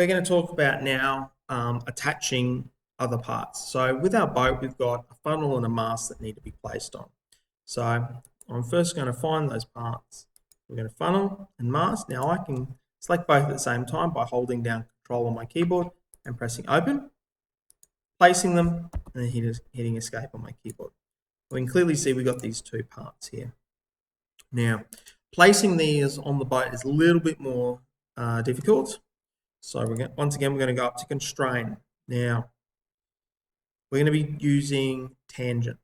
we're going to talk about now attaching other parts. So with our boat, we've got a funnel and a mast that need to be placed on. So I'm first going to find those parts. We're going to funnel and mast. Now I can select both at the same time by holding down Control on my keyboard and pressing open, placing them, and then hitting escape on my keyboard. We can clearly see we've got these two parts here. Now, placing these on the boat is a little bit more difficult. So once again, we're going to go up to constrain. Now, we're going to be using tangent.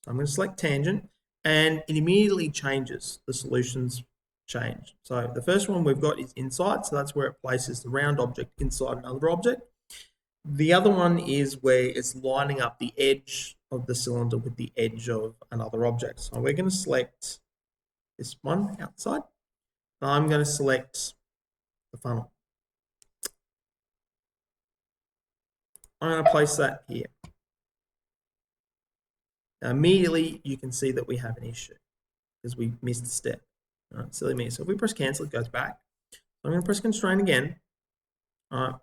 So I'm going to select tangent, and it immediately changes. The solutions change. So the first one we've got is inside, so that's where it places the round object inside another object. The other one is where it's lining up the edge of the cylinder with the edge of another object. So we're going to select this one outside. I'm going to select the funnel. I'm going to place that here. Now, immediately you can see that we have an issue because we missed a step. All right, silly me. So if we press cancel, it goes back. So I'm going to press constrain again. All right,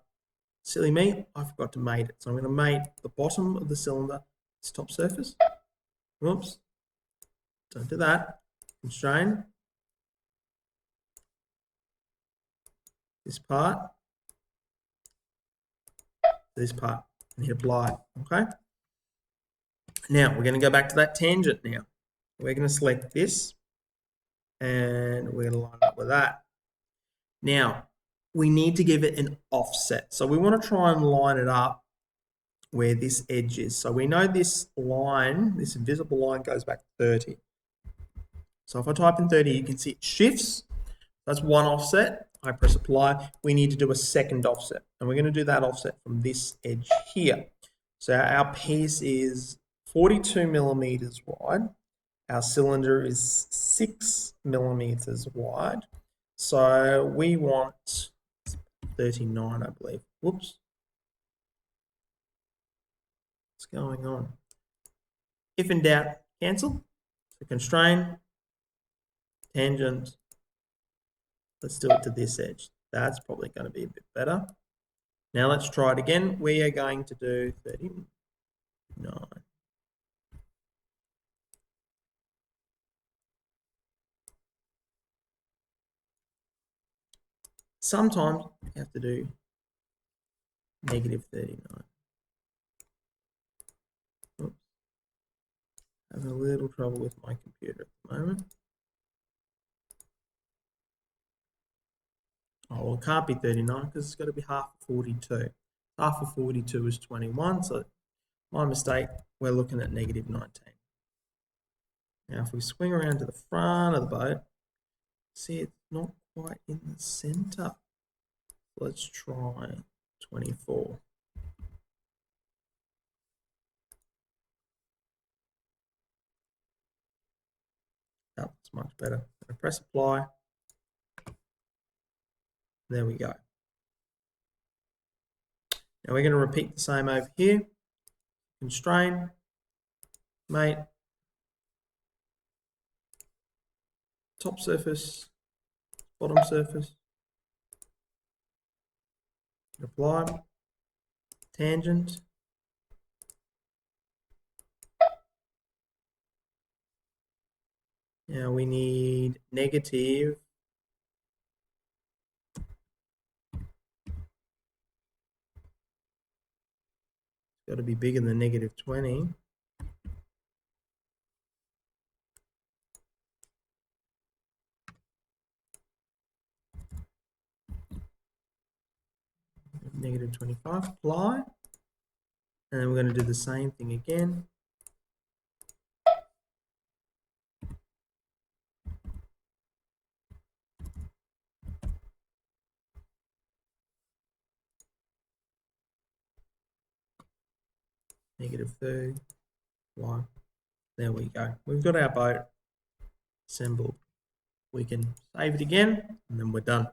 silly me, I forgot to mate it. So I'm going to mate the bottom of the cylinder, its top surface. Whoops. Don't do that. Constrain. This part. This part. And hit apply. Okay. Now we're going to go back to that tangent now. We're going to select this and we're going to line up with that. Now we need to give it an offset. So we want to try and line it up where this edge is. So we know this line, this invisible line goes back 30. So if I type in 30, you can see it shifts. That's one offset. I press apply. We need to do a second offset. And we're going to do that offset from this edge here. So our piece is 42 millimeters wide. Our cylinder is 6 millimeters wide. So we want 39, I believe. Whoops. What's going on? If in doubt, cancel. So constrain, tangent. Let's do it to this edge. That's probably going to be a bit better. Now let's try it again. We are going to do 39. Sometimes you have to do negative 39. Oops. Having a little trouble with my computer at the moment. Oh, well, it can't be 39 because it's got to be half of 42. Half of 42 is 21, so my mistake, we're looking at negative 19. Now, if we swing around to the front of the boat, see it's not quite in the center. Let's try 24. That's much better. I'm going to press apply. There we go. Now we're going to repeat the same over here. Constrain, mate, top surface, bottom surface, apply, tangent, now we need negative 'Got to be bigger than negative 20. Negative 25, apply. And then we're going to do the same thing again. Negative 30, apply. There we go. We've got our boat assembled. We can save it again, and then we're done.